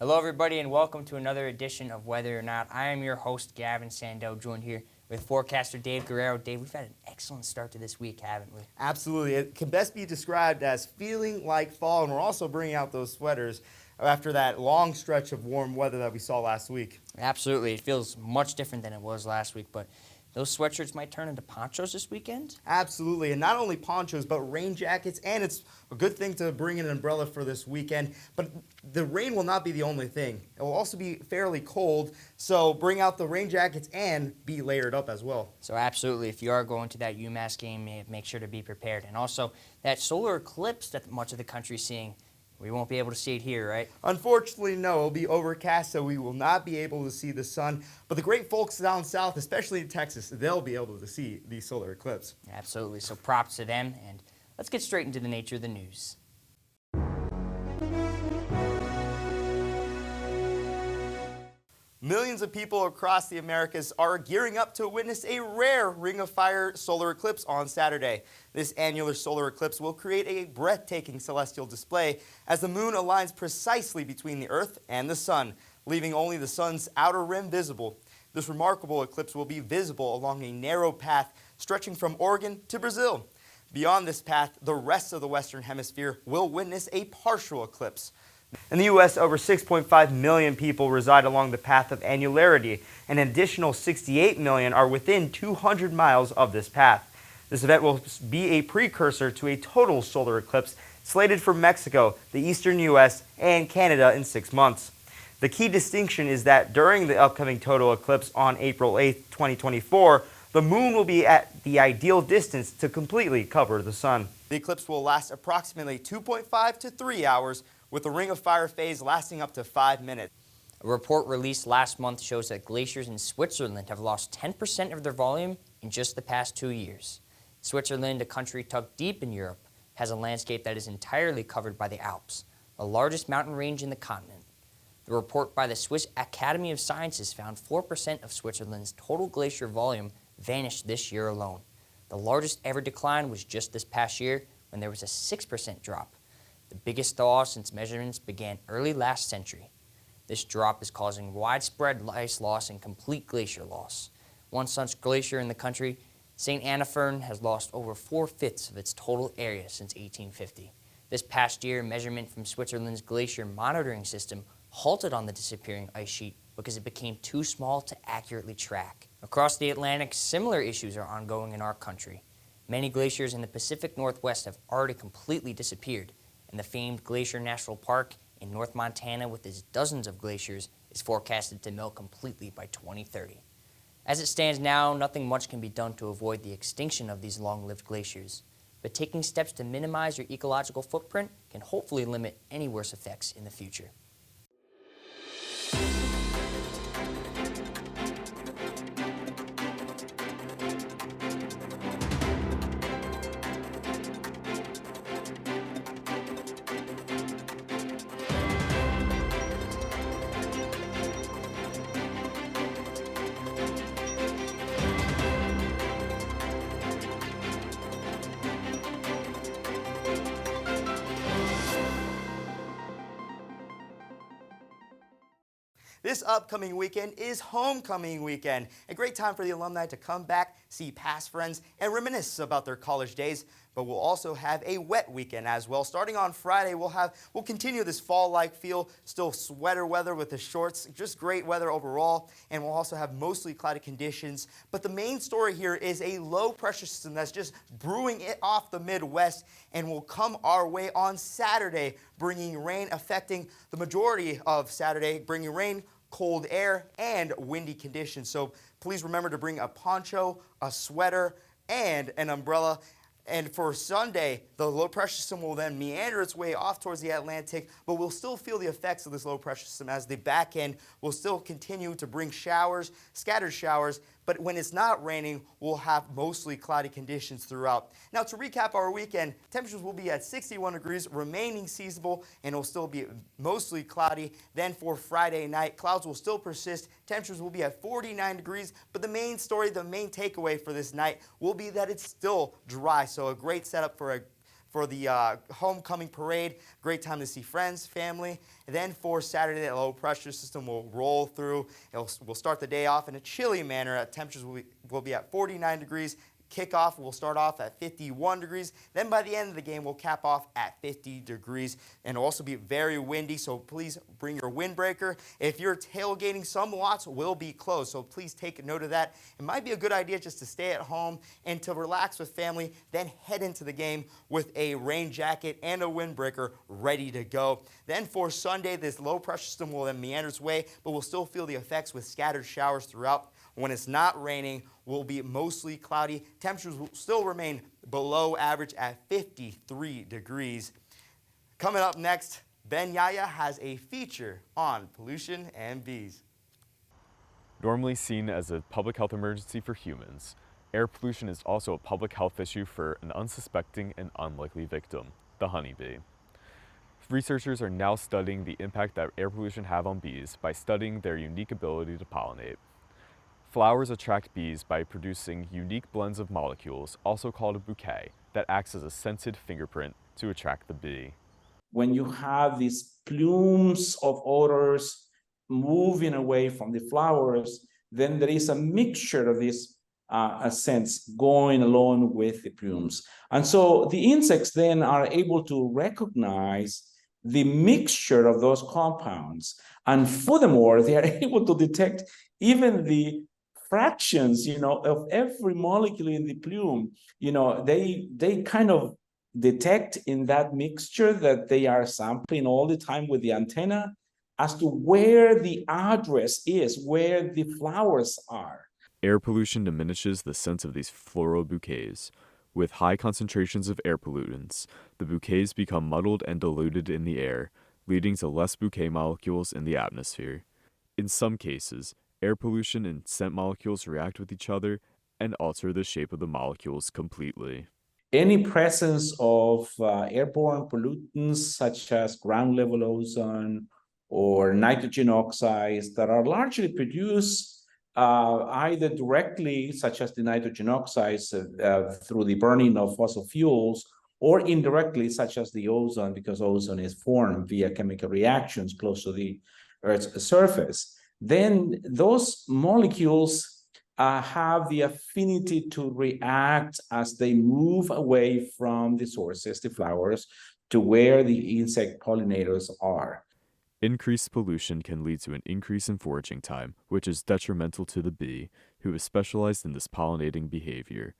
Hello, everybody, and welcome to another edition of Whether or Not. I am your host, Gavin Sandel, joined here with forecaster Dave Guerrero. Dave, we've had an excellent start to this week, haven't we? Absolutely. It can best be described as feeling like fall, and we're also bringing out those sweaters after that long stretch of warm weather that we saw last week. Absolutely. It feels much different than it was last week, but those sweatshirts might turn into ponchos this weekend? Absolutely, and not only ponchos, but rain jackets, and it's a good thing to bring an umbrella for this weekend, but the rain will not be the only thing. It will also be fairly cold, so bring out the rain jackets and be layered up as well. So absolutely, if you are going to that UMass game, make sure to be prepared. And also, that solar eclipse that much of the country is seeing, we won't be able to see it here, right? Unfortunately, no. It'll be overcast, so we will not be able to see the sun. But the great folks down south, especially in Texas, they'll be able to see the solar eclipse. Absolutely. So props to them. And let's get straight into the nature of the news. Millions of people across the Americas are gearing up to witness a rare Ring of Fire solar eclipse on Saturday. This annular solar eclipse will create a breathtaking celestial display as the moon aligns precisely between the Earth and the sun, leaving only the sun's outer rim visible. This remarkable eclipse will be visible along a narrow path stretching from Oregon to Brazil. Beyond this path, the rest of the Western Hemisphere will witness a partial eclipse. In the U.S., over 6.5 million people reside along the path of annularity, and an additional 68 million are within 200 miles of this path. This event will be a precursor to a total solar eclipse slated for Mexico, the eastern U.S., and Canada in 6 months. The key distinction is that during the upcoming total eclipse on April 8, 2024, the moon will be at the ideal distance to completely cover the sun. The eclipse will last approximately 2.5 to 3 hours, with the Ring of Fire phase lasting up to 5 minutes. A report released last month shows that glaciers in Switzerland have lost 10% of their volume in just the past 2 years. Switzerland, a country tucked deep in Europe, has a landscape that is entirely covered by the Alps, the largest mountain range in the continent. The report by the Swiss Academy of Sciences found 4% of Switzerland's total glacier volume vanished this year alone. The largest ever decline was just this past year when there was a 6% drop, the biggest thaw since measurements began early last century. This drop is causing widespread ice loss and complete glacier loss. One such glacier in the country, St. Annapurna, has lost over 4/5 of its total area since 1850. This past year, measurement from Switzerland's glacier monitoring system halted on the disappearing ice sheet because it became too small to accurately track. Across the Atlantic, similar issues are ongoing in our country. Many glaciers in the Pacific Northwest have already completely disappeared, and the famed Glacier National Park in North Montana, with its dozens of glaciers, is forecasted to melt completely by 2030. As it stands now, nothing much can be done to avoid the extinction of these long-lived glaciers, but taking steps to minimize your ecological footprint can hopefully limit any worse effects in the future. This upcoming weekend is homecoming weekend, a great time for the alumni to come back, see past friends, and reminisce about their college days. But we'll also have a wet weekend as well. Starting on Friday, we'll continue this fall-like feel, still sweater weather with the shorts, just great weather overall, and we'll also have mostly cloudy conditions. But the main story here is a low-pressure system that's just brewing it off the Midwest and will come our way on Saturday, bringing rain, affecting the majority of Saturday, bringing rain, cold air, and windy conditions. So please remember to bring a poncho, a sweater, and an umbrella. And for Sunday, the low pressure system will then meander its way off towards the Atlantic, but we'll still feel the effects of this low pressure system as the back end will still continue to bring showers, scattered showers, but when it's not raining, we'll have mostly cloudy conditions throughout. Now, to recap our weekend, temperatures will be at 61 degrees, remaining seasonable, and it will still be mostly cloudy. Then for Friday night, clouds will still persist. Temperatures will be at 49 degrees, but the main story, the main takeaway for this night will be that it's still dry, so a great setup for for the homecoming parade. Great time to see friends, family. And then for Saturday, the low pressure system will roll through. We'll start the day off in a chilly manner. Temperatures will be at 49 degrees. Kickoff will start off at 51 degrees. Then by the end of the game, we'll cap off at 50 degrees. And it'll also be very windy, so please bring your windbreaker. If you're tailgating, some lots will be closed, so please take note of that. It might be a good idea just to stay at home and to relax with family, then head into the game with a rain jacket and a windbreaker ready to go. Then for Sunday, this low pressure system will then meander its way, but we'll still feel the effects with scattered showers throughout. When it's not raining, will be mostly cloudy. Temperatures will still remain below average at 53 degrees. Coming up next, Iaia has a feature on pollution and bees. Normally seen as a public health emergency for humans, air pollution is also a public health issue for an unsuspecting and unlikely victim, the honeybee. Researchers are now studying the impact that air pollution have on bees by studying their unique ability to pollinate. Flowers attract bees by producing unique blends of molecules, also called a bouquet, that acts as a scented fingerprint to attract the bee. When you have these plumes of odors moving away from the flowers, then there is a mixture of these scents going along with the plumes. And so the insects then are able to recognize the mixture of those compounds. And furthermore, they are able to detect even the fractions, of every molecule in the plume. They kind of detect in that mixture that they are sampling all the time with the antenna as to where the address is, where the flowers are. Air pollution diminishes the scent of these floral bouquets. With high concentrations of air pollutants, the bouquets become muddled and diluted in the air, leading to less bouquet molecules in the atmosphere. In some cases, air pollution and scent molecules react with each other and alter the shape of the molecules completely. Any presence of airborne pollutants such as ground level ozone or nitrogen oxides that are largely produced either directly, such as the nitrogen oxides through the burning of fossil fuels, or indirectly, such as the ozone, because ozone is formed via chemical reactions close to the Earth's surface. Then those molecules have the affinity to react as they move away from the sources, the flowers, to where the insect pollinators are. Increased pollution can lead to an increase in foraging time, which is detrimental to the bee, who is specialized in this pollinating behavior.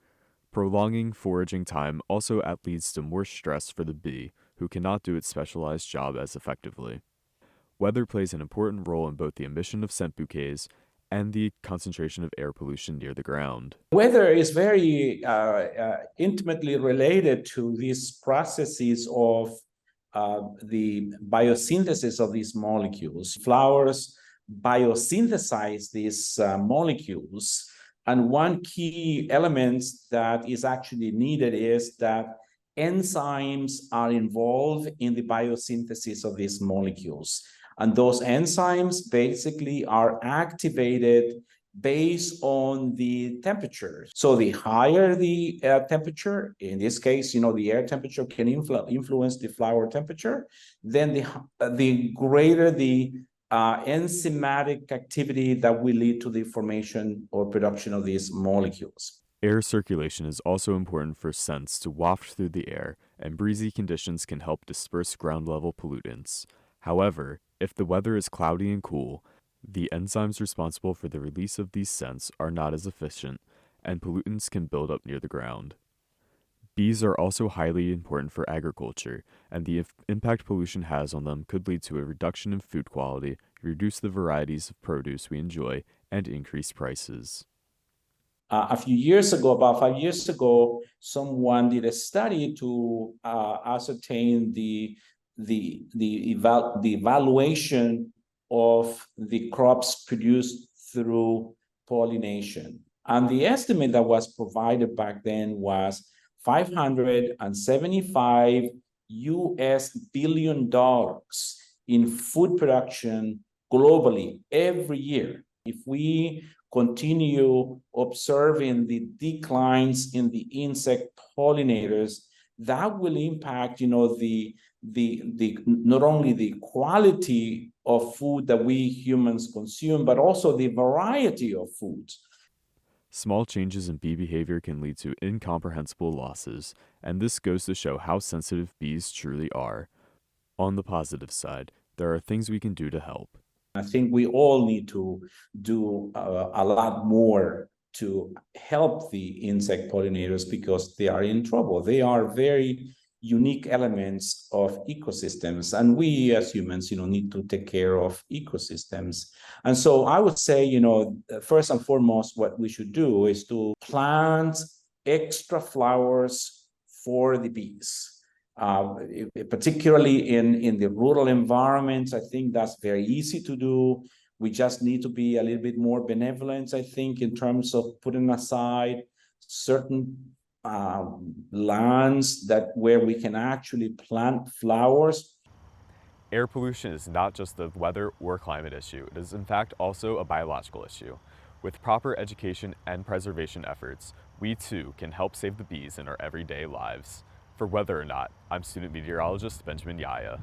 Prolonging foraging time also leads to more stress for the bee, who cannot do its specialized job as effectively. Weather plays an important role in both the emission of scent bouquets and the concentration of air pollution near the ground. Weather is very intimately related to these processes of the biosynthesis of these molecules. Flowers biosynthesize these molecules, and one key element that is actually needed is that enzymes are involved in the biosynthesis of these molecules. And those enzymes basically are activated based on the temperature. So the higher the temperature, in this case, the air temperature can influence the flower temperature, then the greater the enzymatic activity that will lead to the formation or production of these molecules. Air circulation is also important for scents to waft through the air, and breezy conditions can help disperse ground-level pollutants. However, if the weather is cloudy and cool, the enzymes responsible for the release of these scents are not as efficient, and pollutants can build up near the ground. Bees are also highly important for agriculture, and the impact pollution has on them could lead to a reduction in food quality, reduce the varieties of produce we enjoy, and increase prices. About 5 years ago, someone did a study to ascertain the evaluation of the crops produced through pollination. And the estimate that was provided back then was $575 billion in food production globally every year. If we continue observing the declines in the insect pollinators, that will impact, the not only the quality of food that we humans consume, but also the variety of foods. Small changes in bee behavior can lead to incomprehensible losses, and this goes to show how sensitive bees truly are. On the positive side, there are things we can do to help. I think we all need to do a lot more to help the insect pollinators because they are in trouble. They are very unique elements of ecosystems, and we as humans, need to take care of ecosystems. And so I would say, first and foremost, what we should do is to plant extra flowers for the bees. Particularly in the rural environments, I think that's very easy to do. We just need to be a little bit more benevolent, I think, in terms of putting aside certain lands where we can actually plant flowers. Air pollution is not just a weather or climate issue, it is in fact also a biological issue. With proper education and preservation efforts, we too can help save the bees in our everyday lives. For Weather or Not, I'm student meteorologist Benjamin Iaia.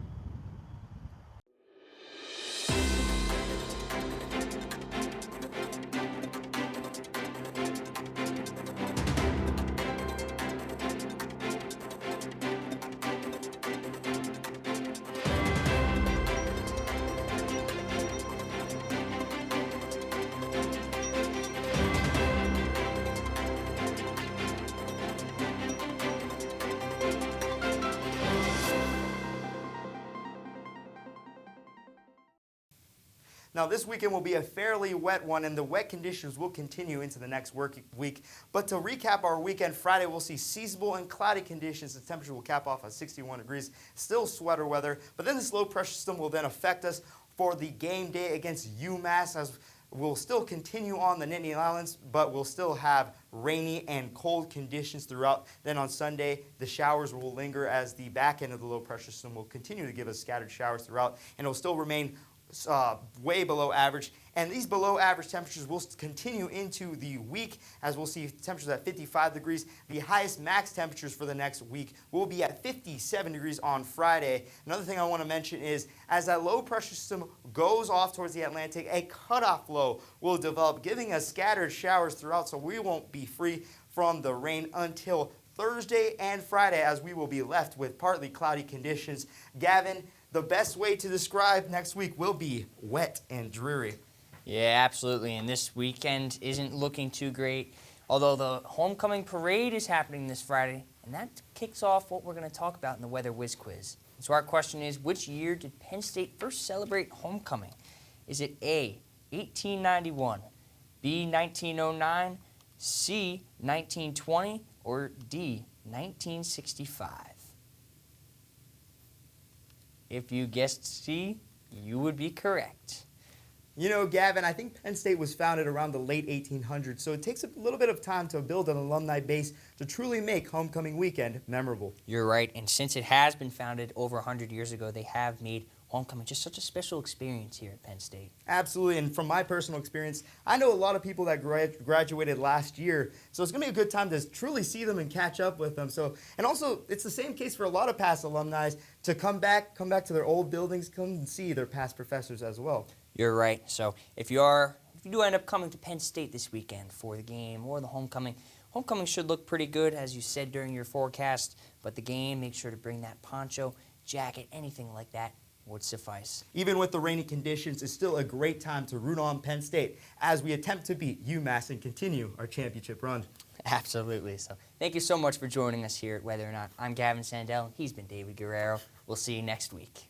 Now, this weekend will be a fairly wet one, and the wet conditions will continue into the next work week. But to recap our weekend, Friday we'll see seasonable and cloudy conditions. The temperature will cap off at 61 degrees, still sweater weather. But then this low pressure system will then affect us for the game day against UMass, as we'll still continue on the Nittany Islands, but we'll still have rainy and cold conditions throughout. Then on Sunday, the showers will linger as the back end of the low pressure system will continue to give us scattered showers throughout, and it will still remain way below average, and these below average temperatures will continue into the week, as we'll see temperatures at 55 degrees. The highest max temperatures for the next week will be at 57 degrees on Friday. Another thing I want to mention is, as that low pressure system goes off towards the Atlantic, a cutoff low will develop, giving us scattered showers throughout, so we won't be free from the rain until Thursday and Friday, as we will be left with partly cloudy conditions. Gavin, the best way to describe next week will be wet and dreary. Yeah, absolutely. And this weekend isn't looking too great, although the homecoming parade is happening this Friday, and that kicks off what we're going to talk about in the Weather Whiz Quiz. So our question is, which year did Penn State first celebrate homecoming? Is it A, 1891, B, 1909, C, 1920, or D, 1965? If you guessed C, you would be correct. You know, Gavin, I think Penn State was founded around the late 1800s, so it takes a little bit of time to build an alumni base to truly make homecoming weekend memorable. You're right, and since it has been founded over 100 years ago, they have made homecoming just such a special experience here at Penn State. Absolutely, and from my personal experience, I know a lot of people that graduated last year, so it's going to be a good time to truly see them and catch up with them. So, and also, it's the same case for a lot of past alumni to come back to their old buildings, come and see their past professors as well. You're right. So if you do end up coming to Penn State this weekend for the game or the homecoming should look pretty good, as you said during your forecast, but the game, make sure to bring that poncho, jacket, anything like that would suffice. Even with the rainy conditions, it's still a great time to root on Penn State as we attempt to beat UMass and continue our championship run. Absolutely. So thank you so much for joining us here at Weather or Not. I'm Gavin Sandel, and he's been David Guerrero. We'll see you next week.